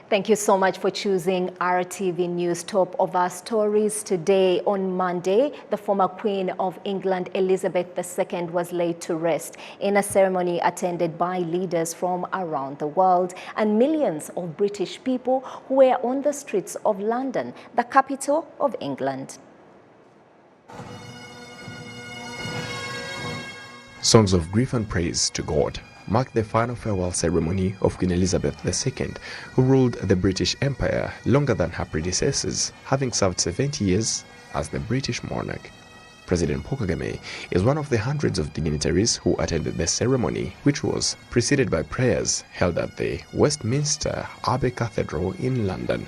Thank you so much for choosing RTV News. Top of our stories today. On Monday, the former Queen of England, Elizabeth II, was laid to rest in a ceremony attended by leaders from around the world and millions of British people who were on the streets of London, the capital of England. Songs of grief and praise to God marked the final farewell ceremony of Queen Elizabeth II, who ruled the British Empire longer than her predecessors, having served 70 years as the British monarch. President Paul Kagame is one of the hundreds of dignitaries who attended the ceremony, which was preceded by prayers held at the Westminster Abbey Cathedral in London.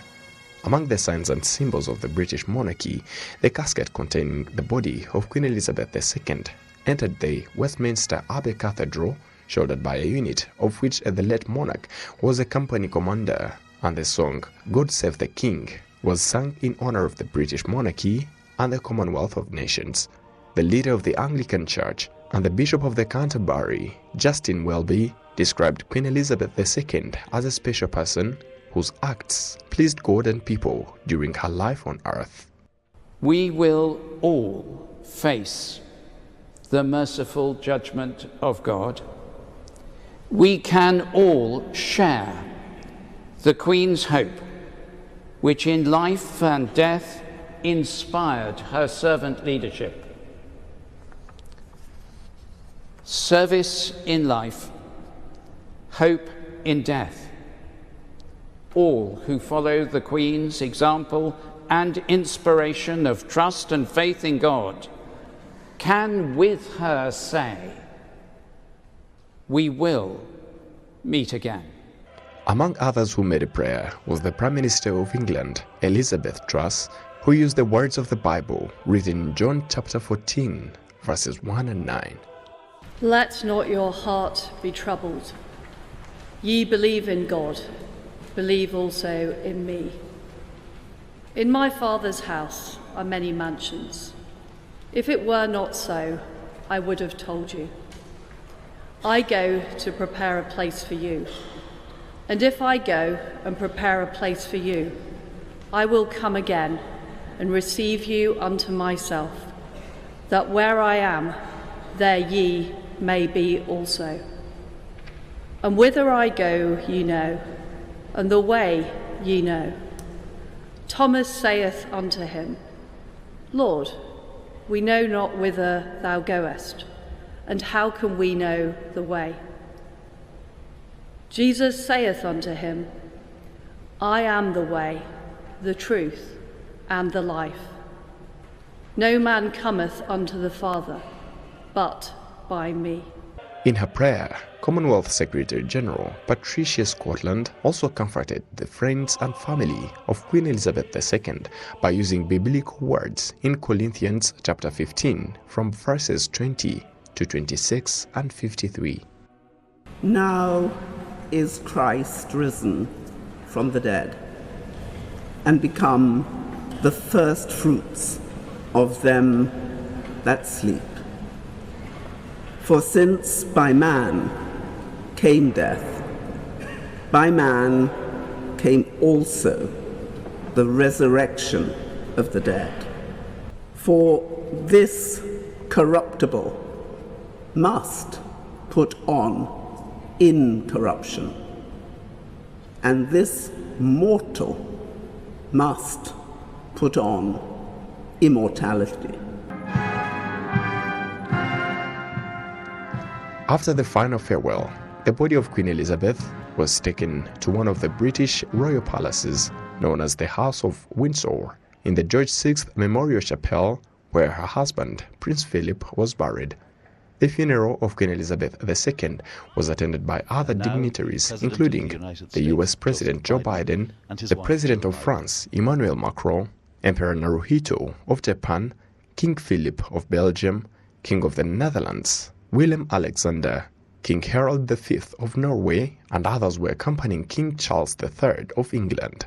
Among the signs and symbols of the British monarchy, the casket containing the body of Queen Elizabeth II entered the Westminster Abbey Cathedral, shouldered by a unit of which the late monarch was a company commander, and the song "God Save the King" was sung in honor of the British monarchy and the Commonwealth of Nations. The leader of the Anglican Church and the Bishop of the Canterbury, Justin Welby, described Queen Elizabeth II as a special person whose acts pleased God and people during her life on earth. We will all face the merciful judgment of God. We can all share the Queen's hope, which in life and death inspired her servant leadership. Service in life, hope in death. All who follow the Queen's example and inspiration of trust and faith in God can with her say, "We will meet again." Among others who made a prayer was the Prime Minister of England, Elizabeth Truss, who used the words of the Bible written in John chapter 14, verses 1 and 9. Let not your heart be troubled. Ye believe in God, believe also in me. In my Father's house are many mansions. If it were not so, I would have told you. I go to prepare a place for you. And if I go and prepare a place for you, I will come again and receive you unto myself, that where I am, there ye may be also. And whither I go ye know, and the way ye know. Thomas saith unto him, Lord, we know not whither thou goest, and how can we know the way? Jesus saith unto him, I am the way, the truth, and the life. No man cometh unto the Father, but by me. In her prayer, Commonwealth Secretary General Patricia Scotland also comforted the friends and family of Queen Elizabeth II by using biblical words in Corinthians chapter 15 from verses 20 to 26 and 53. Now is Christ risen from the dead and become the first fruits of them that sleep. For since by man came death, by man came also the resurrection of the dead. For this corruptible must put on incorruption, and this mortal must put on immortality. After the final farewell, the body of Queen Elizabeth was taken to one of the British royal palaces known as the House of Windsor in the George VI Memorial Chapel, where her husband, Prince Philip, was buried. The funeral of Queen Elizabeth II was attended by other dignitaries, including the US President Joe Biden, the President of France, Emmanuel Macron, Emperor Naruhito of Japan, King Philip of Belgium, King of the Netherlands, Willem Alexander, King Harold V of Norway, and others were accompanying King Charles III of England.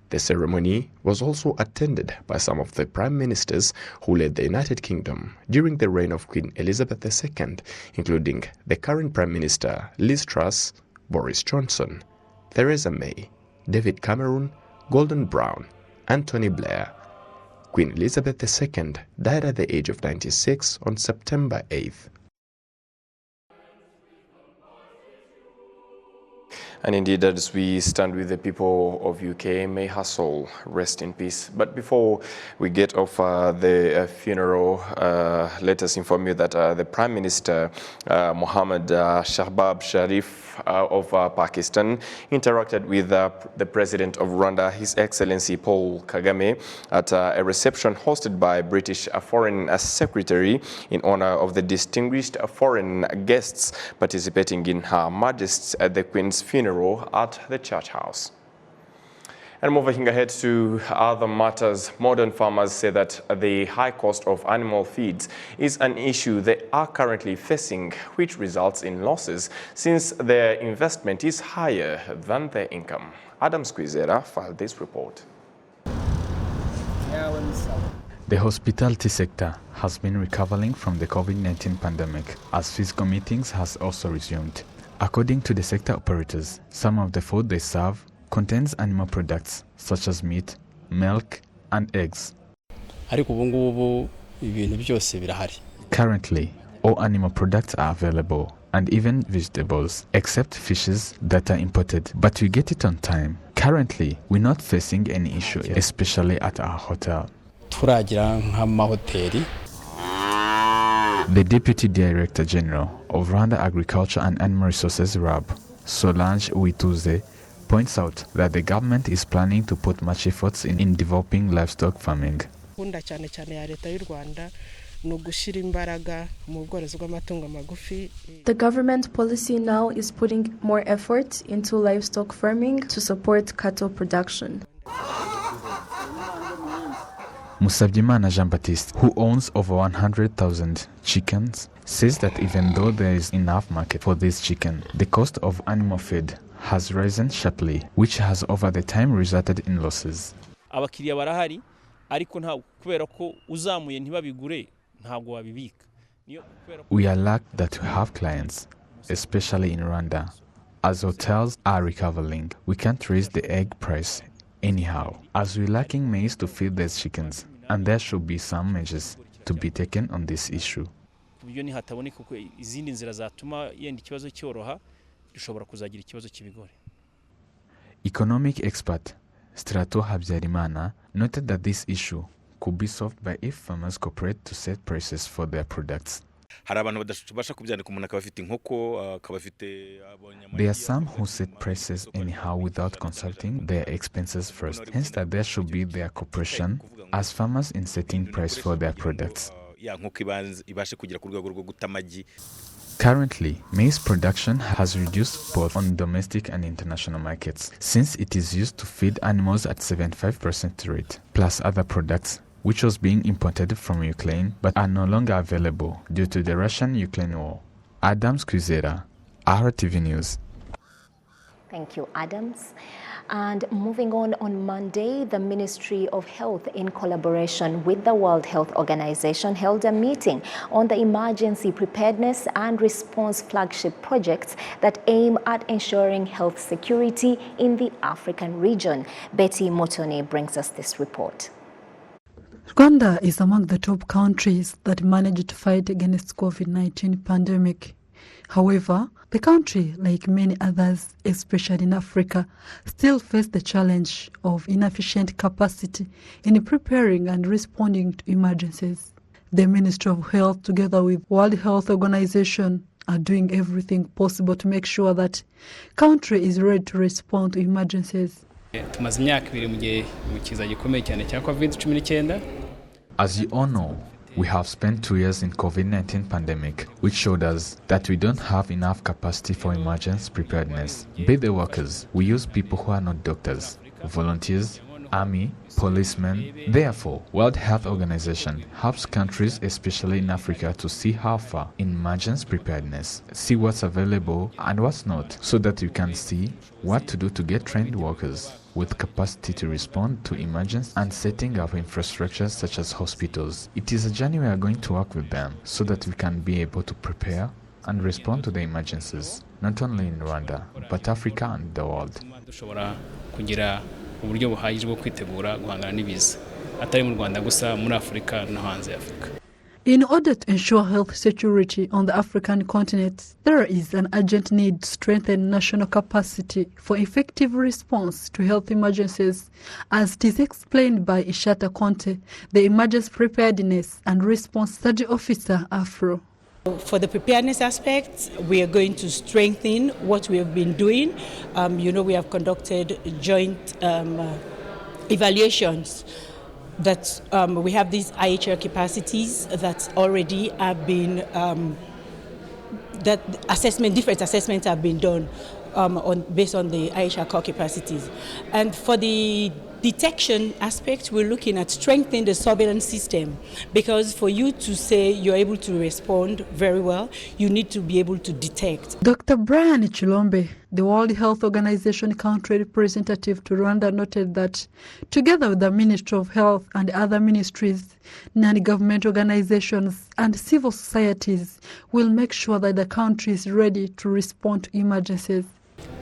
The ceremony was also attended by some of the prime ministers who led the United Kingdom during the reign of Queen Elizabeth II, including the current Prime Minister Liz Truss, Boris Johnson, Theresa May, David Cameron, Gordon Brown, and Tony Blair. Queen Elizabeth II died at the age of 96 on September 8th. And indeed, as we stand with the people of UK, may her soul rest in peace. But before we get off the funeral, let us inform you that the Prime Minister, Mohammad Shahbaz Sharif of Pakistan, interacted with the President of Rwanda, His Excellency Paul Kagame, at a reception hosted by British Foreign Secretary in honor of the distinguished foreign guests participating in Her Majesty's the Queen's funeral at the Church House. And moving ahead to other matters, modern farmers say that the high cost of animal feeds is an issue they are currently facing, which results in losses since their investment is higher than their income. Adam Squizera filed this report. The hospitality sector has been recovering from the COVID-19 pandemic as physical meetings has also resumed. According to the sector operators, some of the food they serve contains animal products such as meat, milk, and eggs. Currently, all animal products are available, and even vegetables, except fishes that are imported, but we get it on time. Currently, we're not facing any issue, especially at our hotel. The Deputy Director General of Rwanda Agriculture and Animal Resources RAB, Solange Uwituze, points out that the government is planning to put much efforts in developing livestock farming. The government policy now is putting more effort into livestock farming to support cattle production. Musabyimana Jean-Baptiste, who owns over 100,000 chickens, says that even though there is enough market for this chicken, the cost of animal feed has risen sharply, which has over the time resulted in losses. We are lucky that we have clients, especially in Rwanda. As hotels are recovering, we can't raise the egg price anyhow, as we're lacking maize to feed these chickens, and there should be some measures to be taken on this issue. Economic expert Strato Habyarimana noted that this issue could be solved by if farmers cooperate to set prices for their products. There are some who set prices anyhow without consulting their expenses first, hence that there should be their cooperation as farmers in setting price for their products. Currently, maize production has reduced both on domestic and international markets, since it is used to feed animals at 75% rate, plus other products which was being imported from Ukraine but are no longer available due to the Russian-Ukraine war. Adams Kwizera, RwandaTV News. Thank you, Adams. And moving on Monday, the Ministry of Health, in collaboration with the World Health Organization, held a meeting on the emergency preparedness and response flagship projects that aim at ensuring health security in the African region. Betty Motone brings us this report. Rwanda is among the top countries that managed to fight against COVID-19 pandemic. However, the country, like many others, especially in Africa, still face the challenge of inefficient capacity in preparing and responding to emergencies. The Ministry of Health, together with World Health Organization, are doing everything possible to make sure that country is ready to respond to emergencies. As you all know, we have spent 2 years in COVID-19 pandemic, which showed us that we don't have enough capacity for emergency preparedness. Be the workers, we use people who are not doctors, volunteers, army, policemen. Therefore, World Health Organization helps countries, especially in Africa, to see how far in emergency preparedness, see what's available and what's not, so that you can see what to do to get trained workers with capacity to respond to emergencies and setting up infrastructures such as hospitals. It is a journey we are going to work with them so that we can be able to prepare and respond to the emergencies, not only in Rwanda, but Africa and the world. dushobora kugira uburyo buhagije bwo kwitegura guhangana n'ibiza atari mu Rwanda gusa muri Afurika no hanze ya Afurika. In order to ensure health security on the African continent, there is an urgent need to strengthen national capacity for effective response to health emergencies, as it is explained by Ishata Conte, the Emergency Preparedness and Response Study Officer, AFRO. For the preparedness aspect, we are going to strengthen what we have been doing. We have conducted joint evaluations that we have these IHR capacities that already have been, different assessments have been done based on the IHR core capacities. And for the detection aspect, we're looking at strengthening the surveillance system, because for you to say you're able to respond very well, you need to be able to detect. Dr. Brian Chilombe, the World Health Organization country representative to Rwanda, noted that together with the Ministry of Health and other ministries, non-government organizations and civil societies will make sure that the country is ready to respond to emergencies.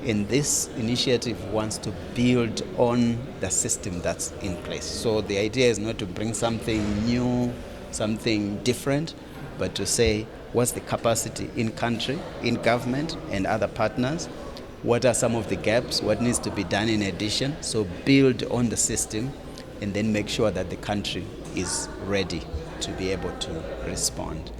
And this initiative wants to build on the system that's in place. So the idea is not to bring something new, something different, but to say what's the capacity in country, in government and other partners, what are some of the gaps, what needs to be done in addition. So build on the system and then make sure that the country is ready to be able to respond.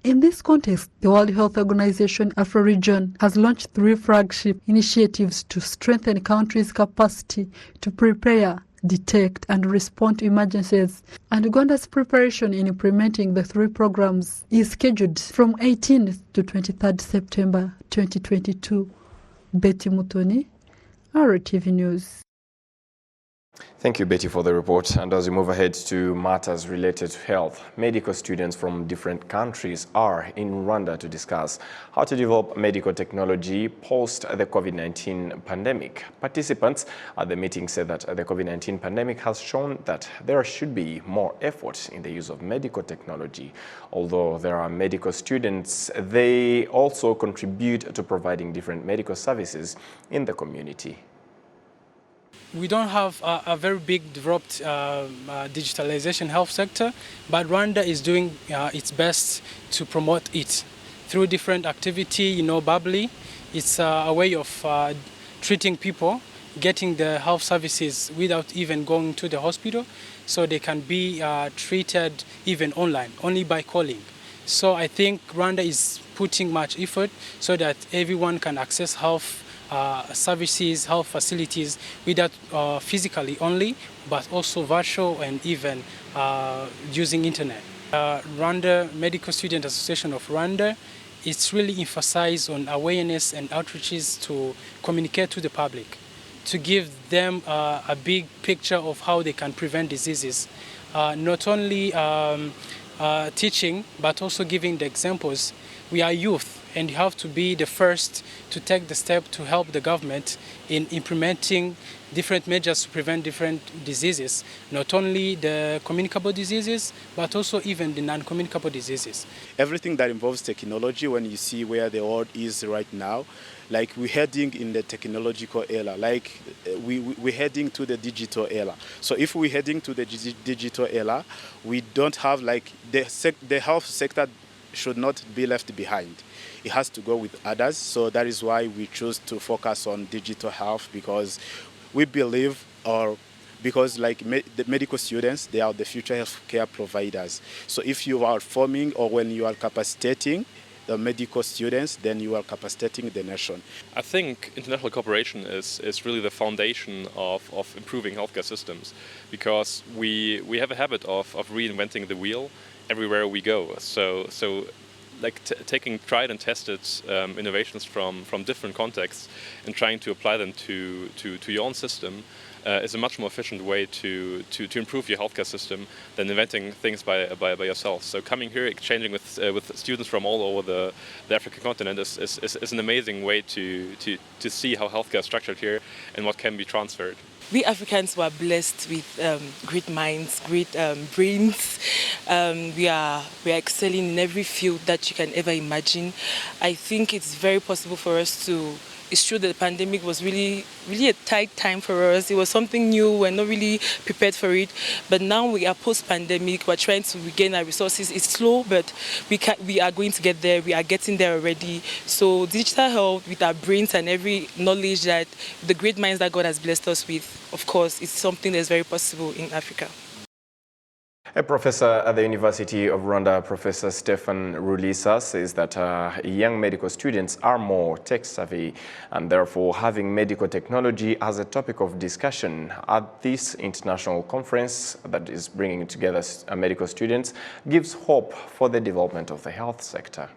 In this context, the World Health Organization Afro-Region has launched 3 flagship initiatives to strengthen countries' capacity to prepare, detect and respond to emergencies. And Rwanda's preparation in implementing the 3 programs is scheduled from 18th to 23rd September 2022. Betty Mutoni, RwandaTV News. Thank you, Betty, for the report. And as we move ahead to matters related to health, medical students from different countries are in Rwanda to discuss how to develop medical technology post the COVID-19 pandemic. Participants at the meeting said that the COVID-19 pandemic has shown that there should be more effort in the use of medical technology. Although there are medical students, they also contribute to providing different medical services in the community. We don't have a very big developed digitalization health sector, but Rwanda is doing its best to promote it through different activity, bubbly. It's a way of treating people, getting the health services without even going to the hospital, so they can be treated even online, only by calling. So I think Rwanda is putting much effort so that everyone can access health services, health facilities, without physically only, but also virtual and even using internet. Rwanda Medical Student Association of Rwanda, it's really emphasized on awareness and outreaches to communicate to the public, to give them a big picture of how they can prevent diseases. Not only teaching, but also giving the examples. We are youth, and you have to be the first to take the step to help the government in implementing different measures to prevent different diseases, not only the communicable diseases, but also even the non-communicable diseases. Everything that involves technology, when you see where the world is right now, like we're heading in the technological era, like we're heading to the digital era. So if we're heading to the digital era, we don't have like the health sector should not be left behind. It has to go with others. So that is why we choose to focus on digital health, because we believe, or because like the medical students, they are the future healthcare providers. So if you are forming or when you are capacitating the medical students, then you are capacitating the nation. I think international cooperation is really the foundation of improving healthcare systems, because we have a habit of reinventing the wheel everywhere we go. So like taking tried and tested innovations from different contexts and trying to apply them to your own system is a much more efficient way to improve your healthcare system than inventing things by yourself. So coming here, exchanging with students from all over the African continent is an amazing way to see how healthcare is structured here and what can be transferred. We Africans were blessed with great minds, great brains. We are excelling in every field that you can ever imagine. I think it's very possible for us to. It's true that the pandemic was really a tight time for us. It was something new. We're not really prepared for it. But now we are post-pandemic. We're trying to regain our resources. It's slow, but we are going to get there. We are getting there already. So digital health, with our brains and every knowledge that the great minds that God has blessed us with, of course, it's something that's very possible in Africa. A professor at the University of Rwanda, Professor Stephen Rulisa, says that young medical students are more tech-savvy and therefore having medical technology as a topic of discussion at this international conference that is bringing together medical students gives hope for the development of the health sector.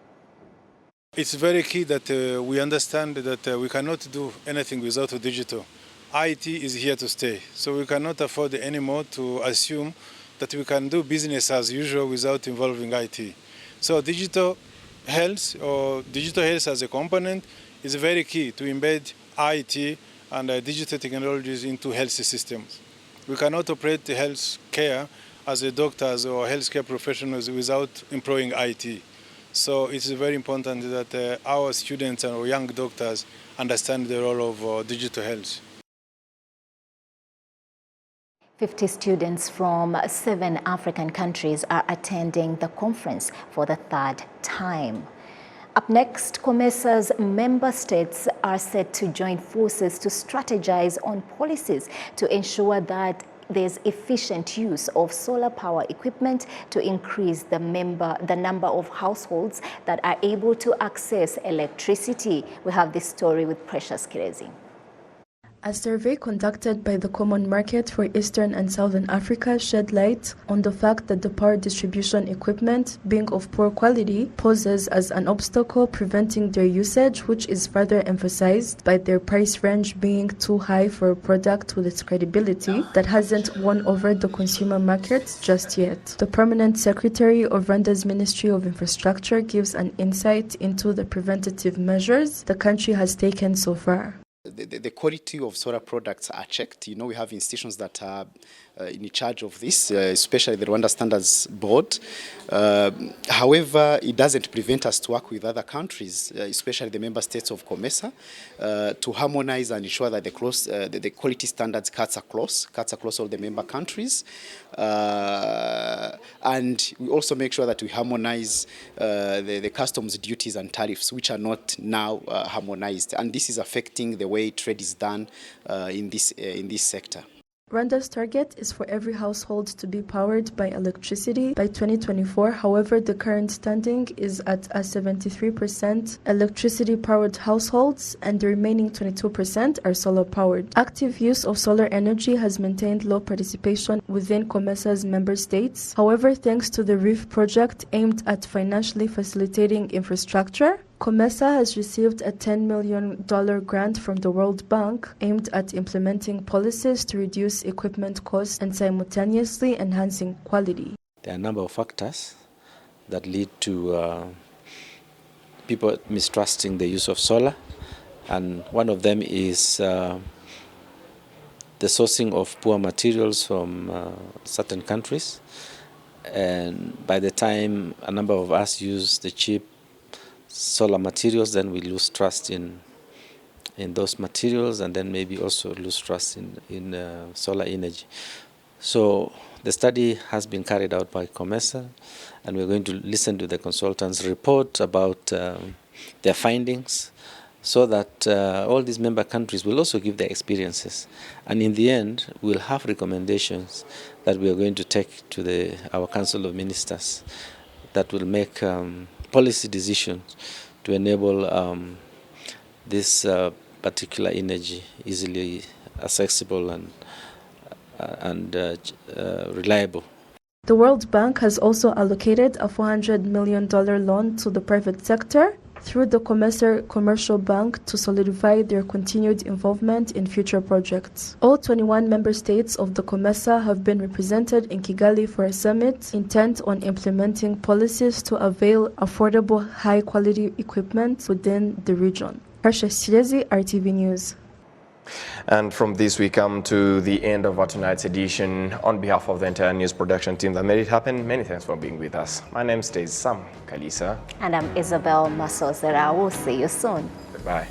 It's very key that we understand that we cannot do anything without digital. IT is here to stay, so we cannot afford anymore to assume that we can do business as usual without involving IT. So digital health as a component is very key to embed IT and digital technologies into health systems. We cannot operate health care as a doctors or healthcare professionals without employing IT. So it's very important that our students and our young doctors understand the role of digital health. 50 students from 7 African countries are attending the conference for the 3rd time. Up next, COMESA's member states are set to join forces to strategize on policies to ensure that there's efficient use of solar power equipment to increase the number of households that are able to access electricity. We have this story with Precious Kirezi. A survey conducted by the Common Market for Eastern and Southern Africa shed light on the fact that the power distribution equipment, being of poor quality, poses as an obstacle preventing their usage, which is further emphasized by their price range being too high for a product with its credibility that hasn't won over the consumer markets just yet. The Permanent Secretary of Rwanda's Ministry of Infrastructure gives an insight into the preventative measures the country has taken so far. The quality of solar products are checked. You know, we have institutions that are in charge of this, especially the Rwanda Standards Board. However, it doesn't prevent us to work with other countries, especially the member states of COMESA, to harmonize and ensure that the quality standards cuts across all the member countries. And we also make sure that we harmonize the customs duties and tariffs, which are not now harmonized. And this is affecting the way trade is done in this sector. Rwanda's target is for every household to be powered by electricity by 2024. However, the current standing is at a 73% electricity-powered households, and the remaining 22% are solar-powered. Active use of solar energy has maintained low participation within COMESA's member states. However, thanks to the REEF project aimed at financially facilitating infrastructure, COMESA has received a $10 million grant from the World Bank aimed at implementing policies to reduce equipment costs and simultaneously enhancing quality. There are a number of factors that lead to people mistrusting the use of solar, and one of them is the sourcing of poor materials from certain countries. And by the time a number of us use the cheap solar materials, then we lose trust in those materials, and then maybe also lose trust in solar energy. So the study has been carried out by COMESA, and we're going to listen to the consultants' report about their findings, so that all these member countries will also give their experiences. And in the end, we'll have recommendations that we are going to take to our Council of Ministers that will make policy decisions to enable this particular energy easily accessible and reliable. The World Bank has also allocated a $400 million loan to the private sector through the COMESA Commercial Bank to solidify their continued involvement in future projects. All 21 member states of the COMESA have been represented in Kigali for a summit intent on implementing policies to avail affordable, high-quality equipment within the region. Precious Kirezi, RTV News. And from this, we come to the end of our tonight's edition. On behalf of the entire news production team that made it happen, many thanks for being with us. My name is Sam Kalisa. And I'm Isabel Masozera. We'll see you soon. Goodbye.